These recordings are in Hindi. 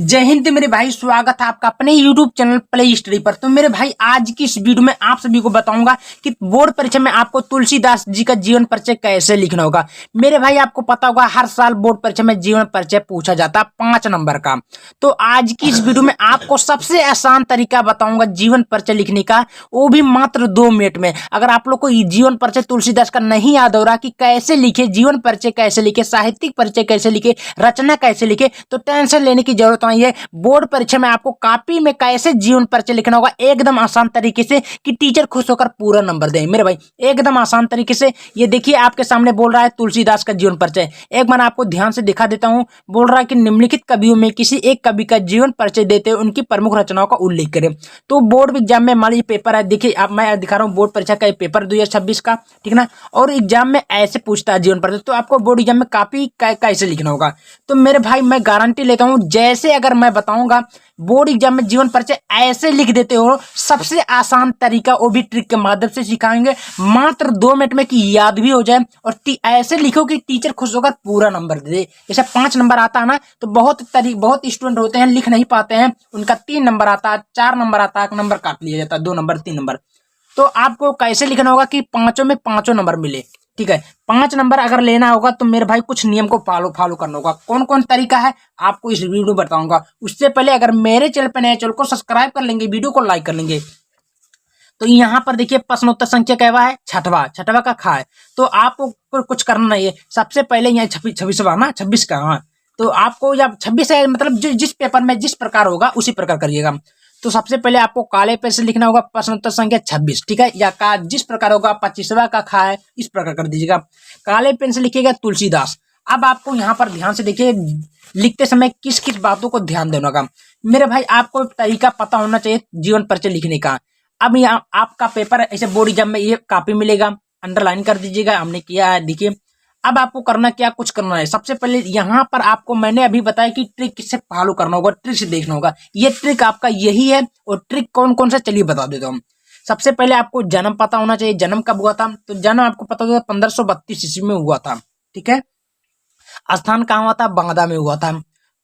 जय हिंद मेरे भाई, स्वागत है आपका अपने YouTube चैनल प्ले स्टडी पर। तो मेरे भाई आज की इस वीडियो में आप सभी को बताऊंगा कि बोर्ड परीक्षा में आपको तुलसीदास जी का जीवन परिचय कैसे लिखना होगा। मेरे भाई आपको पता होगा हर साल बोर्ड परीक्षा में जीवन परिचय पूछा जाता है 5 नंबर का। तो आज की इस वीडियो में आपको सबसे आसान तरीका बताऊंगा जीवन परिचय लिखने का, वो भी मात्र 2 मिनट में। अगर आप लोग को जीवन परिचय तुलसीदास का नहीं याद हो रहा कि कैसे लिखे, जीवन परिचय कैसे लिखे, साहित्यिक परिचय कैसे लिखे, रचना कैसे लिखे, तो टेंशन लेने की जरूरत नहीं है। बोर्ड परीक्षा में आपको कॉपी में कैसे जीवन परिचय लिखना होगा एकदम आसान तरीके से कि टीचर खुश होकर पूरा नंबर दें। मेरे भाई एकदम आसान तरीके से ये देखिए आपके सामने बोल रहा है तुलसीदास का जीवन परिचय। एक बार आपको ध्यान से दिखा देता हूं। बोल रहा है कि निम्नलिखित कवियों में किसी एक कवि का जीवन परिचय देते हुए उनकी प्रमुख रचनाओं का उल्लेख करें। तो बोर्ड एग्जाम में मान लीजिए पेपर है, देखिए आप मैं दिखा रहा हूँ बोर्ड परीक्षा का पेपर 2026 का, ठीक ना। और एग्जाम में ऐसे पूछता है जीवन परिचय, तो आपको बोर्ड एग्जाम में कॉपी कैसे लिखना होगा। तो मेरे भाई मैं गारंटी लेता हूं, जैसे अगर मैं बताऊंगा बोर्ड एग्जाम में जीवन परिचय ऐसे लिख देते हो, सबसे आसान तरीका वो भी ट्रिक के माध्यम से सिखाएंगे मात्र 2 मिनट में कि याद भी हो जाए और ऐसे लिखो कि टीचर खुश होकर पूरा नंबर दे दे। जैसे 5 नंबर आता है ना, तो बहुत स्टूडेंट होते हैं लिख नहीं पाते हैं, उनका 3 नंबर आता है, 4 नंबर आता है, 1 नंबर काट लिया जाता है, 2 नंबर 3 नंबर। तो आपको कैसे लिखना होगा कि पांचों में पांचों नंबर मिले, ठीक है। 5 नंबर अगर लेना होगा तो मेरे भाई कुछ नियम को फॉलो करना होगा। कौन कौन तरीका है आपको इस वीडियो में बताऊंगा। उससे पहले अगर मेरे चैनल पे नए, चैनल को सब्सक्राइब कर लेंगे, वीडियो को लाइक कर लेंगे। तो यहाँ पर देखिए प्रश्नोत्तर संख्या कहवा है छठवा का खा है। तो आपको कुछ करना नहीं है। सबसे पहले यहाँ 26वां ना 26 का, हाँ। तो आपको जब 26 है मतलब जिस पेपर में जिस प्रकार होगा उसी प्रकार करिएगा। तो सबसे पहले आपको काले पेन से लिखना होगा प्रश्नोत्तर संख्या 26, ठीक है। या का जिस प्रकार होगा 25वां का खा है इस प्रकार कर दीजिएगा। काले पेन से लिखिएगा तुलसीदास। अब आपको यहाँ पर ध्यान से देखिए, लिखते समय किस किस बातों को ध्यान देना होगा। मेरे भाई आपको तरीका पता होना चाहिए जीवन परिचय लिखने का। अब यहाँ आपका पेपर ऐसे बोर्ड एग्जाम में ये कॉपी मिलेगा, अंडरलाइन कर दीजिएगा, हमने किया है देखिए। अब आपको करना क्या, कुछ करना है। सबसे पहले यहाँ पर आपको मैंने अभी बताया कि ट्रिक किससे फॉलो करना होगा, ट्रिक से देखना होगा। ये ट्रिक आपका यही है। और ट्रिक कौन कौन सा चलिए बता देता हूँ। सबसे पहले आपको जन्म पता होना चाहिए, जन्म कब हुआ था। तो जन्म आपको पता होगा 1532 ईस्वी में हुआ था, ठीक है। स्थान कहाँ हुआ था, बांदा में हुआ था।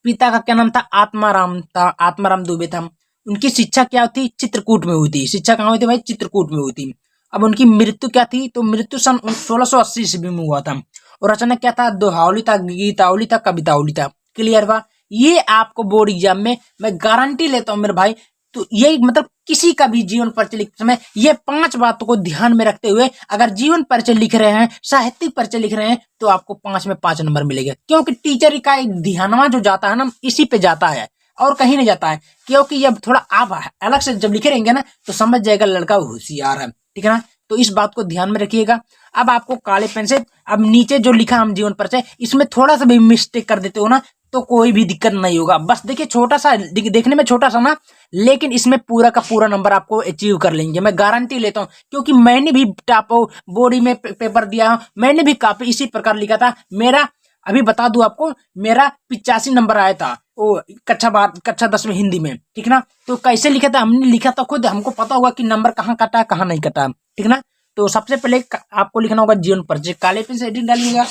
पिता का क्या नाम था, आत्माराम दुबे था। उनकी शिक्षा क्या थी, चित्रकूट में हुई थी। शिक्षा कहाँ हुई थी भाई, चित्रकूट में हुई थी। अब उनकी मृत्यु क्या थी, तो मृत्यु सन 1680 ईस्वी में हुआ था। और रचना क्या था, दोहावली था, गीतावली था, कवितावली था। क्लियर बा। ये आपको बोर्ड एग्जाम में मैं गारंटी लेता हूं मेरे भाई। तो ये मतलब किसी का भी जीवन परिचय लिखते समय ये 5 बातों को ध्यान में रखते हुए अगर जीवन परिचय लिख रहे हैं, साहित्यिक परिचय लिख रहे हैं, तो आपको 5 में 5 नंबर मिलेंगे। क्योंकि टीचर का एक ध्यानवा जो जाता है ना, इसी पे जाता है और कहीं नहीं जाता है। क्योंकि जब थोड़ा आप अलग से जब लिखे रहेंगे ना, तो समझ जाएगा लड़का होशियार है, ठीक है ना। तो इस बात को ध्यान में रखिएगा। अब आपको काले पेन से अब नीचे जो लिखा हम जीवन परिचय, इसमें थोड़ा सा भी मिस्टेक कर देते हो ना, तो कोई भी दिक्कत नहीं होगा। बस देखिए छोटा सा, देखने में छोटा सा ना, लेकिन इसमें पूरा का पूरा नंबर आपको अचीव कर लेंगे, मैं गारंटी लेता हूं। क्योंकि मैंने भी टापो बोर्ड में पेपर दिया, मैंने भी काफी इसी प्रकार लिखा था। मेरा अभी बता दूं आपको, मेरा 85 नंबर आया था वो कक्षा 10 में हिंदी में, ठीक ना। तो कैसे लिखा था, हमने लिखा था खुद, हमको पता होगा कि नंबर कहाँ कटा है कहाँ नहीं कटा है, ठीक ना। तो सबसे पहले आपको लिखना होगा जीवन परिचय, काले पेन से हेडिंग डालिएगा।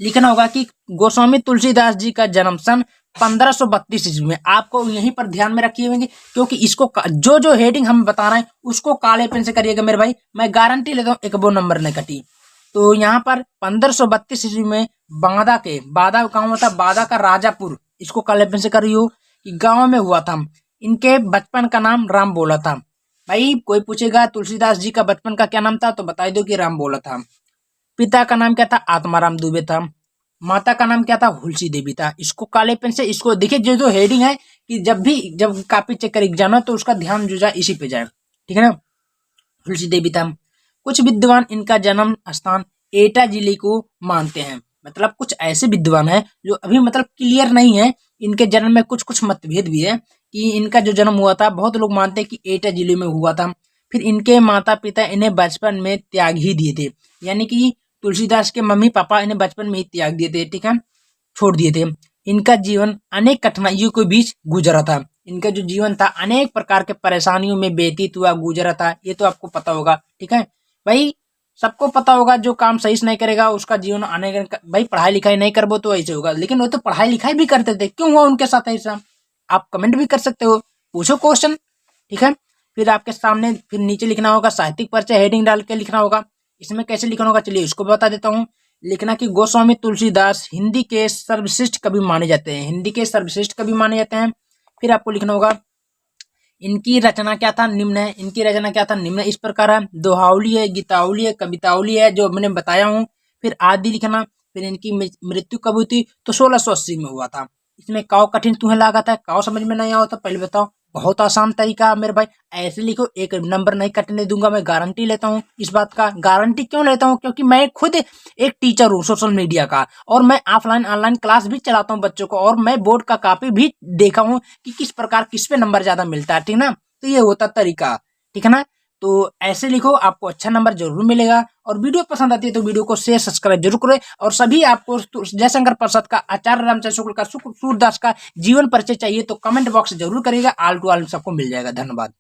लिखना होगा कि गोस्वामी तुलसीदास जी का जन्म सन 1532 ईस्वी में। आपको यहीं पर ध्यान में रखिए होंगे, क्योंकि इसको जो हेडिंग हम बता रहे हैं उसको काले पेन से करिएगा मेरे भाई, मैं गारंटी लेता हूँ एक वो नंबर नहीं कटी। तो यहाँ पर 1532 ईस्वी में बादा गाँव था, बादा का राजापुर, इसको काले पेन से करियो कि गाँव में हुआ था। इनके बचपन का नाम राम बोला था। भाई कोई पूछेगा तुलसीदास जी का बचपन का क्या नाम था, तो बता दो कि राम बोला था। पिता का नाम क्या था, आत्माराम दुबे था। माता का नाम क्या था, हुलसी देवी था। इसको काले पेन से इसको देखिए, जो हेडिंग है कि जब कॉपी चेक कर एग्जाम है तो उसका ध्यान जो जाए इसी पे जाए, ठीक है ना। हुलसी देवी था। कुछ विद्वान इनका जन्म स्थान एटा जिले को मानते हैं। मतलब कुछ ऐसे विद्वान हैं जो अभी मतलब क्लियर नहीं है, इनके जन्म में कुछ कुछ मतभेद भी है कि इनका जो जन्म हुआ था, बहुत लोग मानते हैं कि एटा जिले में हुआ था। फिर इनके माता पिता इन्हें बचपन में त्याग ही दिए थे, यानी कि तुलसीदास के मम्मी पापा इन्हें बचपन में ही त्याग दिए थे, ठीक है, छोड़ दिए थे। इनका जीवन अनेक कठिनाइयों के बीच गुजरा था। इनका जो जीवन था अनेक प्रकार के परेशानियों में व्यतीत हुआ, गुजरा था, ये तो आपको पता होगा, ठीक है भाई। सबको पता होगा जो काम सही से नहीं करेगा उसका जीवन आने का, भाई पढ़ाई लिखाई नहीं करबो तो ऐसे होगा। लेकिन वो तो पढ़ाई लिखाई भी करते थे, क्यों हुआ उनके साथ ऐसा? आप कमेंट भी कर सकते हो, पूछो क्वेश्चन, ठीक है। फिर आपके सामने फिर नीचे लिखना होगा साहित्यिक परिचय, हेडिंग डाल के लिखना होगा। इसमें कैसे लिखना होगा चलिए उसको बता देता हूँ। लिखना कि गोस्वामी तुलसीदास हिंदी के सर्वश्रेष्ठ कवि माने जाते हैं, हिंदी के सर्वश्रेष्ठ कवि माने जाते हैं। फिर आपको लिखना होगा इनकी रचना क्या था, निम्न है। इनकी रचना क्या था, निम्न इस प्रकार है। दोहावली है, गीतावली है, कवितावली है, जो मैंने बताया हूँ। फिर आदि लिखना। फिर इनकी मृत्यु कब हुई थी, तो 1680 में हुआ था। इसमें काव कठिन तुम्हें लागत है, काव समझ में नहीं आओ तो पहले बताओ। बहुत आसान तरीका है मेरे भाई, ऐसे लिखो, एक नंबर नहीं कटने दूंगा, मैं गारंटी लेता हूँ इस बात का। गारंटी क्यों लेता हूँ, क्योंकि मैं खुद एक टीचर हूँ सोशल मीडिया का, और मैं ऑफलाइन ऑनलाइन क्लास भी चलाता हूँ बच्चों को, और मैं बोर्ड का कॉपी भी देखा हूँ कि किस प्रकार किस पे नंबर ज्यादा मिलता है, ठीक ना। तो ये होता तरीका, ठीक है ना। तो ऐसे लिखो, आपको अच्छा नंबर जरूर मिलेगा। और वीडियो पसंद आती है तो वीडियो को शेयर सब्सक्राइब जरूर करें। और सभी आपको जयशंकर प्रसाद का, आचार्य रामचंद्र शुक्ल का, सूरदास का जीवन परिचय चाहिए तो कमेंट बॉक्स जरूर करिएगा, ऑल टू ऑल सबको मिल जाएगा। धन्यवाद।